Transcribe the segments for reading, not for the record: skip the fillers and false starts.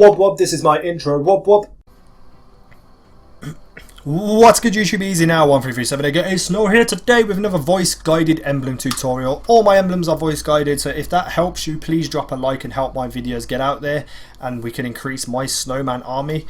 Wob wob, this is my intro. Wob wob. What's good YouTube, easy now, 1337 again. Snow here today with another voice guided emblem tutorial. All my emblems are voice guided, so if that helps you, please drop a like and help my videos get out there and we can increase my snowman army.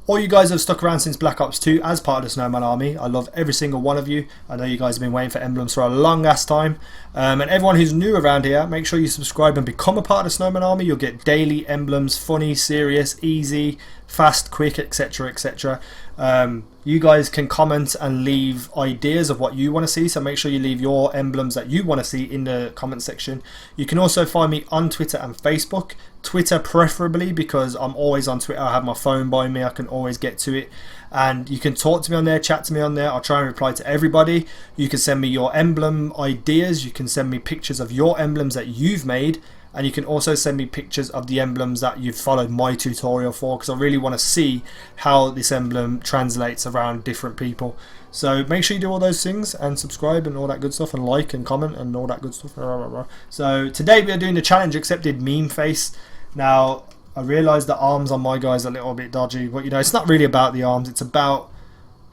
All you guys have stuck around since Black Ops 2 as part of the Snowman Army. I love every single one of you. I know you guys have been waiting for emblems for a long ass time. And everyone who's new around here, make sure you subscribe and become a part of the Snowman Army. You'll get daily emblems, funny, serious, easy, fast, quick, etc, etc. You guys can comment and leave ideas of what you want to see, so make sure you leave your emblems that you want to see in the comment section. You can also find me on Twitter and Facebook. Twitter preferably, because I'm always on Twitter. I have my phone by me, I can always get to it, and you can talk to me on there, chat to me on there. I'll try and reply to everybody. You can send me your emblem ideas, you can send me pictures of your emblems that you've made, and you can also send me pictures of the emblems that you've followed my tutorial for, because I really want to see how this emblem translates around different people. So make sure you do all those things and subscribe and all that good stuff, and like and comment and all that good stuff. So today we are doing the challenge accepted meme face. Now I realise the arms on my guys are a little bit dodgy, but you know, it's not really about the arms, it's about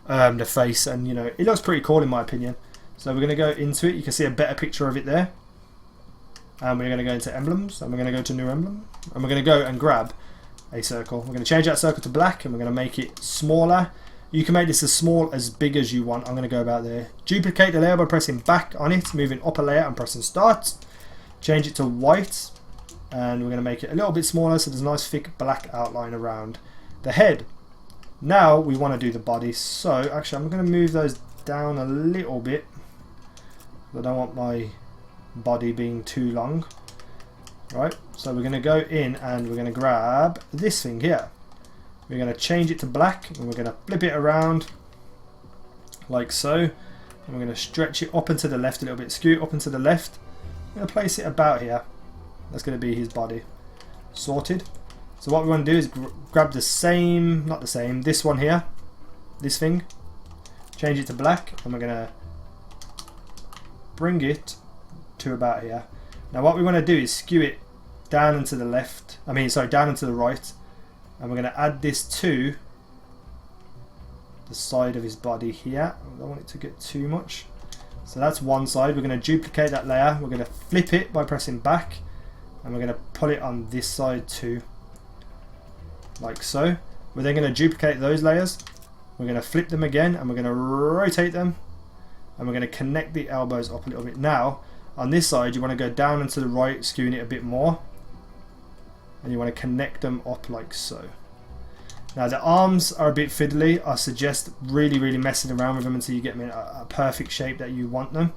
the face, and you know, it looks pretty cool in my opinion. So we're going to go into it. You can see a better picture of it there. And we're going to go into emblems, and we're going to go to new emblem, and we're going to go and grab a circle. We're going to change that circle to black, and we're going to make it smaller. You can make this as small as big as you want. I'm going to go about there. Duplicate the layer by pressing back on it, moving up a layer and pressing start. Change it to white, and we're going to make it a little bit smaller so there's a nice thick black outline around the head. Now we want to do the body, so actually I'm going to move those down a little bit. I don't want my body being too long. Right, so we're going to go in and we're going to grab this thing here. We're going to change it to black, and we're going to flip it around like so, and we're going to stretch it up and to the left a little bit, skew it up and to the left. I'm going to place it about here. That's going to be his body. Sorted. So what we want to do is grab the same, not the same, this one here, this thing, change it to black, and we're going to bring it to about here. Now what we want to do is skew it down and to the left, down and to the right, and we're going to add this to the side of his body here. I don't want it to get too much. So that's one side. We're going to duplicate that layer, we're going to flip it by pressing back, and we're going to pull it on this side too, like so. We're then going to duplicate those layers, we're going to flip them again, and we're going to rotate them, and we're going to connect the elbows up a little bit. Now on this side you want to go down and to the right, skewing it a bit more, and you want to connect them up like so. Now the arms are a bit fiddly. I suggest really messing around with them until you get them in a perfect shape that you want them.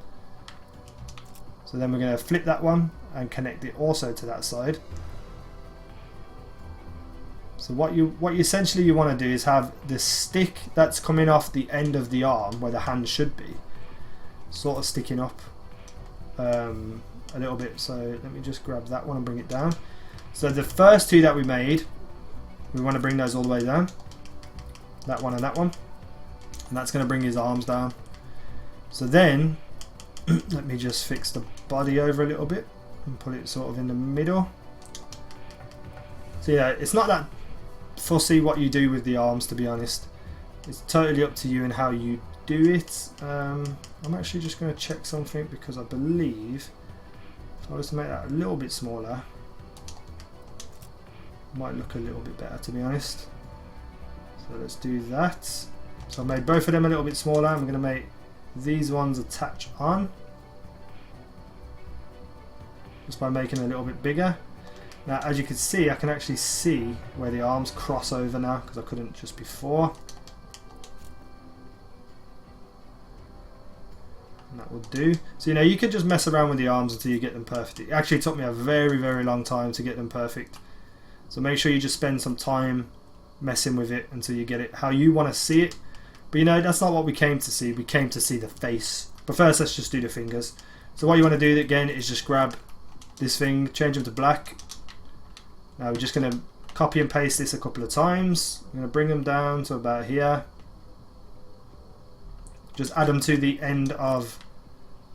So then we're going to flip that one and connect it also to that side. So what you essentially you want to do is have the stick that's coming off the end of the arm where the hand should be sort of sticking up a little bit. So let me just grab that one and bring it down. So the first two that we made, we want to bring those all the way down, that one, and that's going to bring his arms down. So then let me just fix the body over a little bit and put it sort of in the middle. So yeah, it's not that fussy what you do with the arms, to be honest. It's totally up to you and how you do it. I'm actually just going to check something, because I believe if I was to make that a little bit smaller, it might look a little bit better, to be honest. So let's do that. So I made both of them a little bit smaller, and we're going to make these ones attach on just by making it a little bit bigger. Now as you can see, I can actually see where the arms cross over now, because I couldn't just before. And that will do. So you know, you could just mess around with the arms until you get them perfect. It actually took me a very long time to get them perfect. So make sure you just spend some time messing with it until you get it how you want to see it. But you know, that's not what we came to see. We came to see the face. But first let's just do the fingers. So what you want to do again is just grab this thing, change them to black. Now we're just going to copy and paste this a couple of times. I'm going to bring them down to about here. Just add them to the end of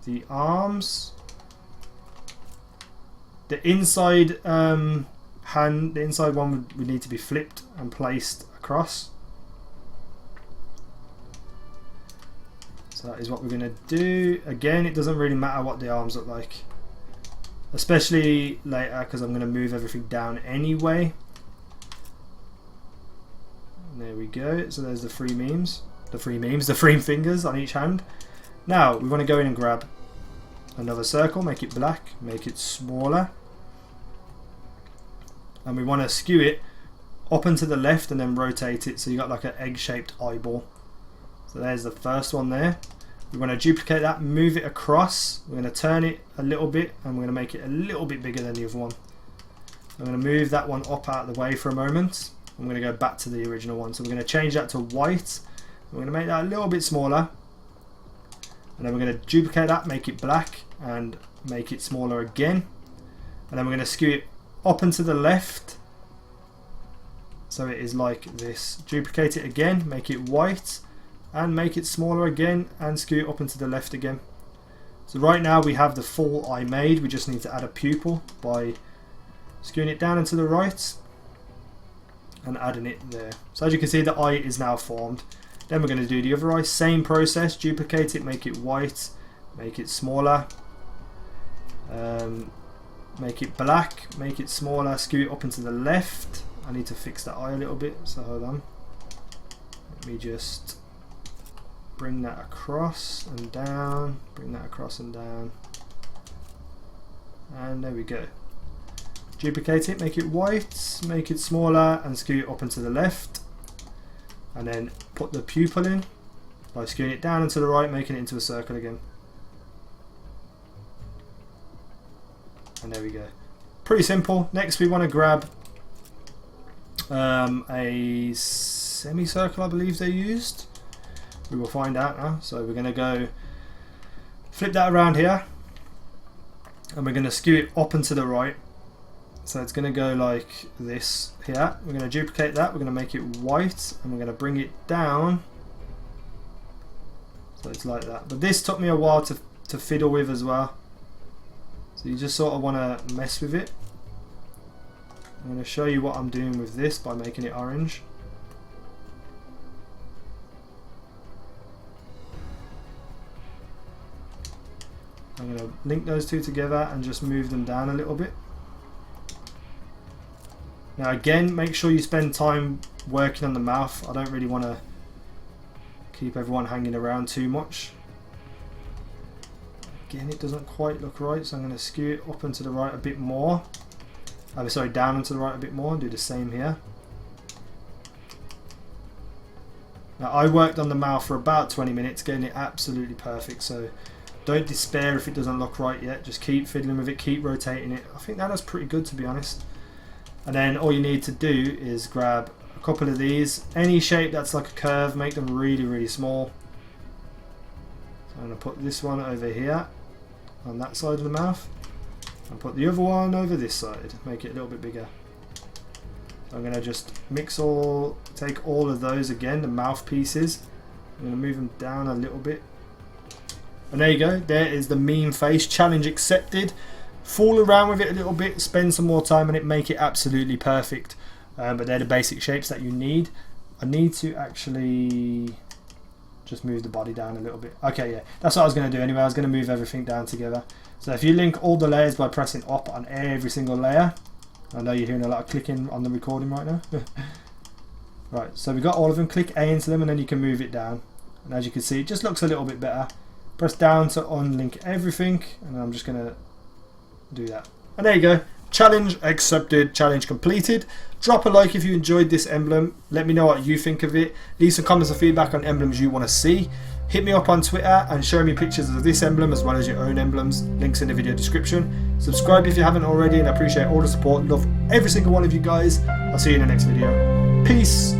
the arms. The inside hand, the inside one would need to be flipped and placed across. So that is what we're going to do. Again, it doesn't really matter what the arms look like, especially later, because I'm going to move everything down anyway. And there we go. So there's the three fingers on each hand. Now we want to go in and grab another circle, make it black, make it smaller, and we want to skew it up and to the left and then rotate it so you got like an egg-shaped eyeball. So there's the first one there. We want to duplicate that, move it across. We're going to turn it a little bit and we're going to make it a little bit bigger than the other one. I'm going to move that one up out of the way for a moment. I'm going to go back to the original one. So we're going to change that to white. We're going to make that a little bit smaller. And then we're going to duplicate that, make it black and make it smaller again. And then we're going to skew it up and to the left. So it is like this. Duplicate it again, make it white and make it smaller again and skew it up and to the left again. So right now we have the full eye made. We just need to add a pupil by skewing it down and to the right and adding it there. So as you can see, the eye is now formed. Then we're going to do the other eye, same process, duplicate it, make it white, make it smaller, make it black, make it smaller, skew it up and to the left. I need to fix that eye a little bit, so hold on. Let me just bring that across and down, bring that across and down, and there we go. Duplicate it, make it white, make it smaller and skew it up and to the left, and then put the pupil in by skewing it down and to the right, making it into a circle again. And there we go. Pretty simple. Next we want to grab a semicircle, I believe they used. We will find out now. So we're going to go flip that around here and we're going to skew it up and to the right. So it's going to go like this here. We're going to duplicate that, we're going to make it white and we're going to bring it down. So it's like that. But this took me a while to fiddle with as well. So you just sort of want to mess with it. I'm going to show you what I'm doing with this by making it orange. I'm going to link those two together and just move them down a little bit. Now again, make sure you spend time working on the mouth. I don't really want to keep everyone hanging around too much. Again, it doesn't quite look right, so I'm going to skew it up and to the right a bit more. Sorry, down and to the right a bit more and do the same here. Now I worked on the mouth for about 20 minutes getting it absolutely perfect, so don't despair if it doesn't look right yet. Just keep fiddling with it, keep rotating it. I think that is pretty good, to be honest. And then all you need to do is grab a couple of these, any shape that's like a curve, make them really, really small. So I'm going to put this one over here on that side of the mouth and put the other one over this side, make it a little bit bigger. So I'm going to just take all of those again, the mouth pieces. I'm going to move them down a little bit. And there you go, there is the meme face, challenge accepted. Fool around with it a little bit, spend some more time on it, make it absolutely perfect. But they're the basic shapes that you need. I need to actually just move the body down a little bit. Okay, yeah, that's what I was going to do anyway. I was going to move everything down together. So if you link all the layers by pressing up on every single layer, I know you're hearing a lot of clicking on the recording right now. Right, so we got all of them. Click A into them and then you can move it down. And as you can see, it just looks a little bit better. Press down to unlink everything, and I'm just going to do that. And there you go. Challenge accepted, challenge completed. Drop a like if you enjoyed this emblem. Let me know what you think of it. Leave some comments and feedback on emblems you want to see. Hit me up on Twitter and show me pictures of this emblem as well as your own emblems. Links in the video description. Subscribe if you haven't already, and I appreciate all the support. Love every single one of you guys. I'll see you in the next video. Peace.